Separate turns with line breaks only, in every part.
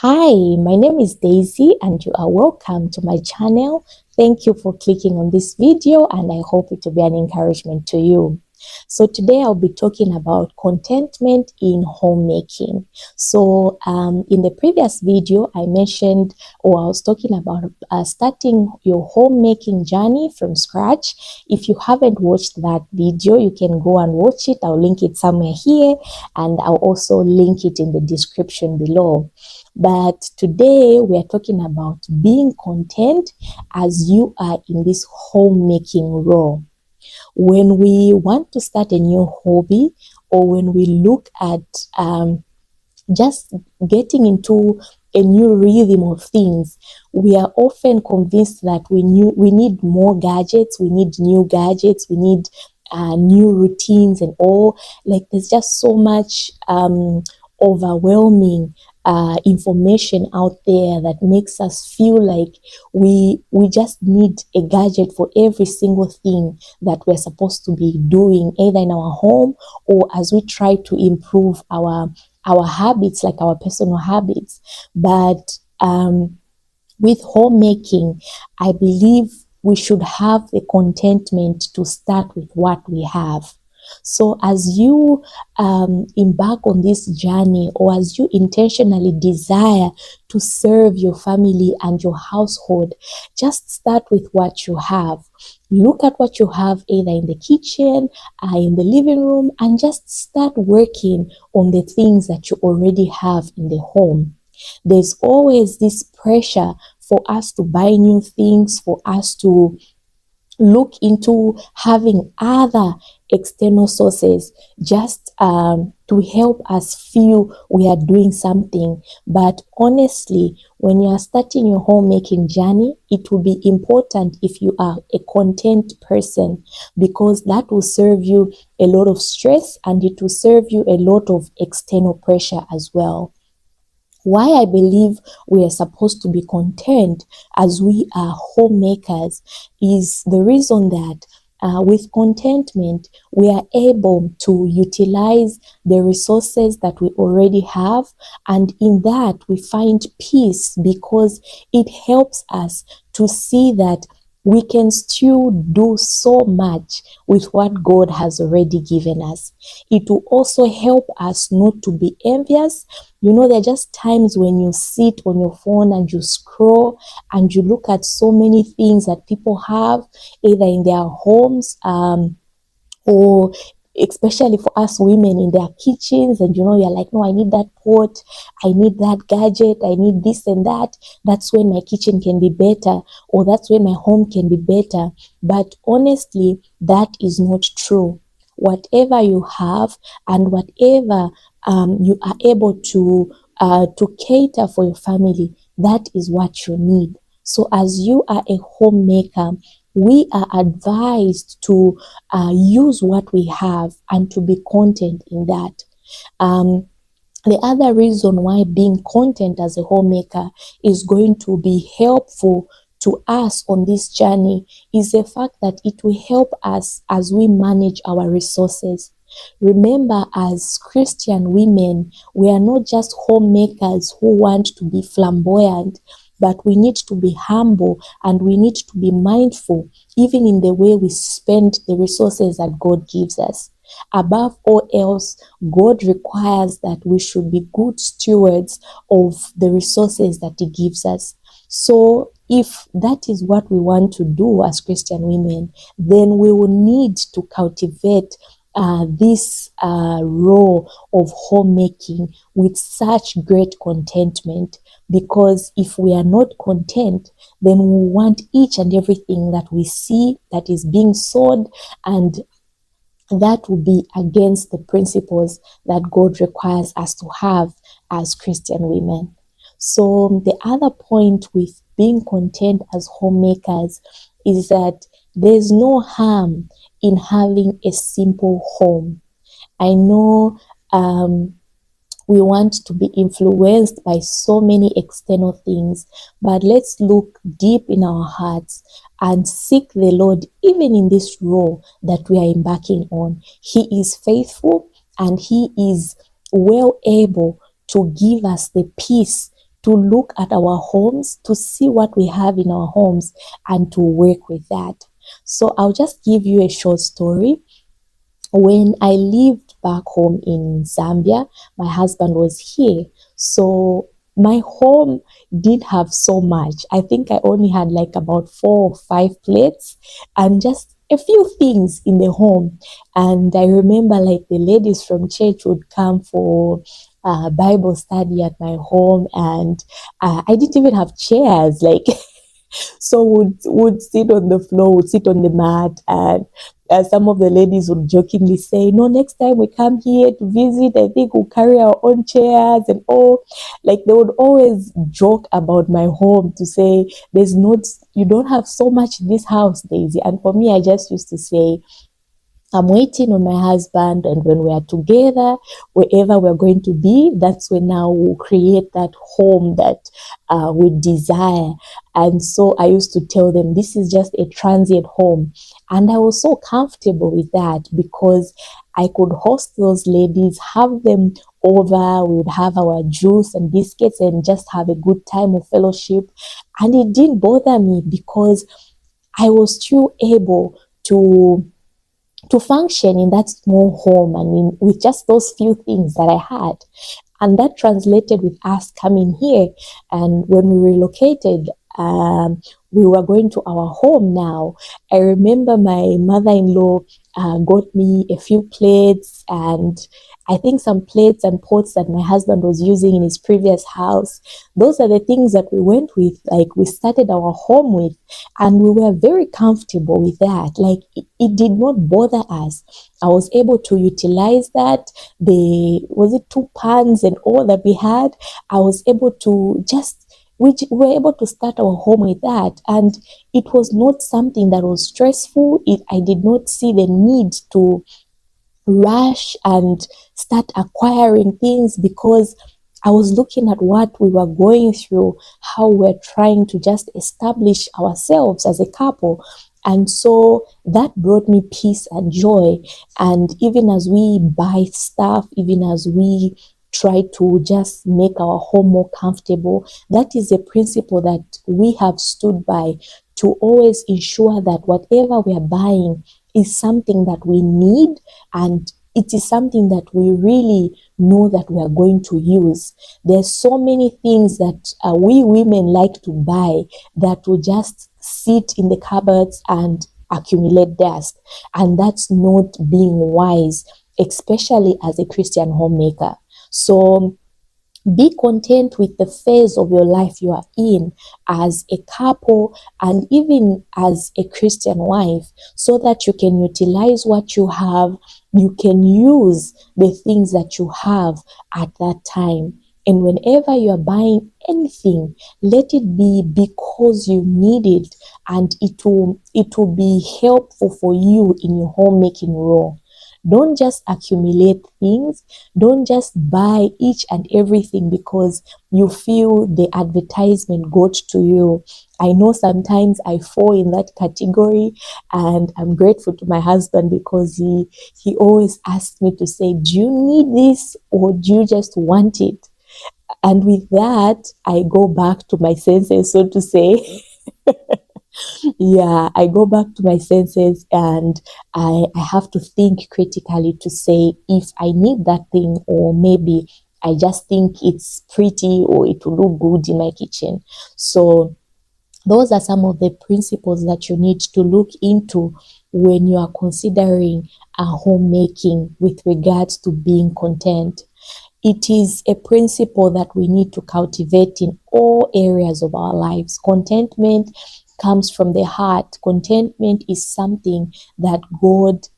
Hi, my name is Daisy and you are welcome to my channel. Thank you for clicking on this video and I hope it will be an encouragement to you. So today I'll be talking about contentment in homemaking. So in the previous video I mentioned or I was talking about starting your homemaking journey from scratch. If you haven't watched that video, you can go and watch it. I'll link it somewhere here and I'll also link it in the description below. But today we are talking about being content as you are in this homemaking role. When we want to start a new hobby or when we look at just getting into a new rhythm of things, we are often convinced that we need more gadgets, we need new gadgets, we need new routines and all. Like there's just so much overwhelming information out there that makes us feel like we just need a gadget for every single thing that we're supposed to be doing, either in our home or as we try to improve our habits, like our personal habits. But with homemaking, I believe we should have the contentment to start with what we have. So as you embark on this journey, or as you intentionally desire to serve your family and your household, just start with what you have. Look at what you have either in the kitchen, in the living room, and just start working on the things that you already have in the home. There's always this pressure for us to buy new things, for us to look into having other external sources just to help us feel we are doing something. But honestly, when you are starting your homemaking journey, it will be important if you are a content person, because that will serve you a lot of stress and it will serve you a lot of external pressure as well. Why I believe we are supposed to be content as we are homemakers is the reason that with contentment, we are able to utilize the resources that we already have. And in that, we find peace because it helps us to see that we can still do so much with what God has already given us. It will also help us not to be envious. You know, there are just times when you sit on your phone and you scroll and you look at so many things that people have, either in their homes or especially for us women in their kitchens, and you know, you're like, no, I need that pot, I need that gadget, I need this and that. That's when my kitchen can be better, or that's when my home can be better. But honestly, that is not true. Whatever you have and whatever you are able to cater for your family, that is what you need. So as you are a homemaker, we are advised to use what we have and to be content in that. The other reason why being content as a homemaker is going to be helpful to us on this journey is the fact that it will help us as we manage our resources. Remember, as Christian women, we are not just homemakers who want to be flamboyant, but we need to be humble and we need to be mindful, even in the way we spend the resources that God gives us. Above all else, God requires that we should be good stewards of the resources that He gives us. So if that is what we want to do as Christian women, then we will need to cultivate this role of homemaking with such great contentment. Because if we are not content, then we want each and everything that we see that is being sold, and that will be against the principles that God requires us to have as Christian women. So the other point with being content as homemakers is that there's no harm in having a simple home. I know we want to be influenced by so many external things, but let's look deep in our hearts and seek the Lord even in this role that we are embarking on. He is faithful and He is well able to give us the peace to look at our homes, to see what we have in our homes, and to work with that. So I'll just give you a short story. When I lived back home in Zambia, my husband was here. So my home did have so much. I think I only had like about 4 or 5 plates and just a few things in the home. And I remember like the ladies from church would come for Bible study at my home, and I didn't even have chairs. Like so would sit on the floor, would sit on the mat, and some of the ladies would jokingly say, "No, next time we come here to visit, I think we'll carry our own chairs and all." Like they would always joke about my home to say, "There's not, you don't have so much in this house, Daisy." And for me, I just used to say, I'm waiting on my husband, and when we are together, wherever we're going to be, that's when now we'll create that home that we desire. And so I used to tell them, this is just a transient home. And I was so comfortable with that because I could host those ladies, have them over, we would have our juice and biscuits and just have a good time of fellowship. And it didn't bother me because I was still able to function in that small home and with just those few things that I had. And that translated with us coming here. And when we relocated, we were going to our home now. I remember my mother-in-law got me a few plates, and I think some plates and pots that my husband was using in his previous house. Those are the things that we went with, like we started our home with, and we were very comfortable with that. Like it did not bother us. I was able to utilize that. Was it 2 pans and all that we had? I was able to we were able to start our home with that. And it was not something that was stressful. I did not see the need to rush and start acquiring things because I was looking at what we were going through, how we're trying to just establish ourselves as a couple. And so that brought me peace and joy. And even as we buy stuff, even as we try to just make our home more comfortable, that is a principle that we have stood by to always ensure that whatever we are buying is something that we need, and it is something that we really know that we are going to use. There's so many things that we women like to buy that will just sit in the cupboards and accumulate dust, and that's not being wise, especially as a Christian homemaker. So be content with the phase of your life you are in as a couple and even as a Christian wife, so that you can utilize what you have. You can use the things that you have at that time. And whenever you are buying anything, let it be because you need it, and it will be helpful for you in your homemaking role. Don't just accumulate things. Don't just buy each and everything because you feel the advertisement got to you. I know sometimes I fall in that category, and I'm grateful to my husband because he always asks me to say, do you need this or do you just want it? And with that, I go back to my senses, so to say. Yeah, I go back to my senses, and I have to think critically to say if I need that thing, or maybe I just think it's pretty or it will look good in my kitchen. So those are some of the principles that you need to look into when you are considering a homemaking with regards to being content. It is a principle that we need to cultivate in all areas of our lives. Contentment comes from the heart. Contentment is something that God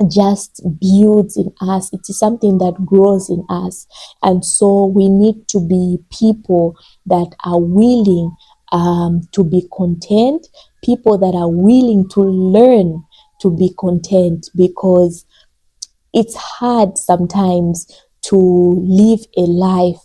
just builds in us. It is something that grows in us. And so we need to be people that are willing to be content, people that are willing to learn to be content, because it's hard sometimes to live a life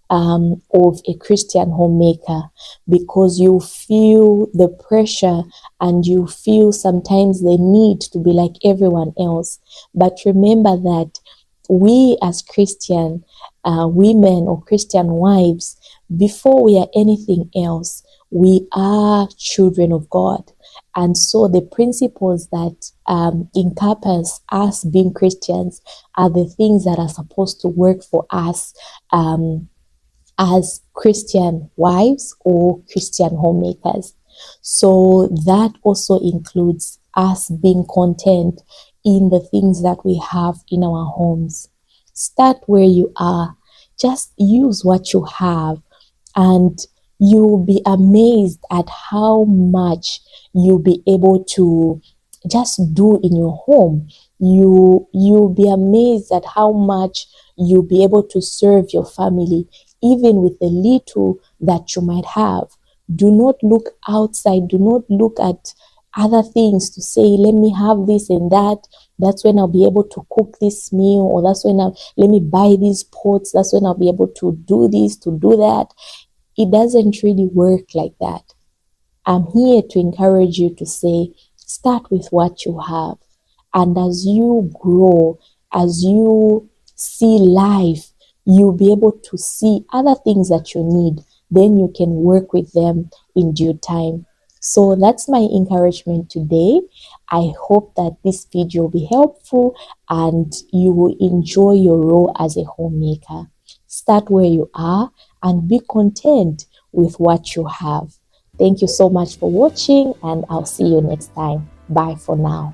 of a Christian homemaker, because you feel the pressure and you feel sometimes the need to be like everyone else. But remember that we as Christian women or Christian wives, before we are anything else, we are children of God. And so the principles that encompass us being Christians are the things that are supposed to work for us as Christian wives or Christian homemakers. So that also includes us being content in the things that we have in our homes. Start where you are. Just use what you have, and you'll be amazed at how much you'll be able to just do in your home. You'll be amazed at how much you'll be able to serve your family, even with the little that you might have. Do not look outside. Do not look at other things to say, let me have this and that. That's when I'll be able to cook this meal, or let me buy these pots. That's when I'll be able to do this, to do that. It doesn't really work like that. I'm here to encourage you to say, start with what you have. And as you grow, as you see life, you'll be able to see other things that you need. Then you can work with them in due time. So that's my encouragement today. I hope that this video will be helpful and you will enjoy your role as a homemaker. Start where you are and be content with what you have. Thank you so much for watching, and I'll see you next time. Bye for now.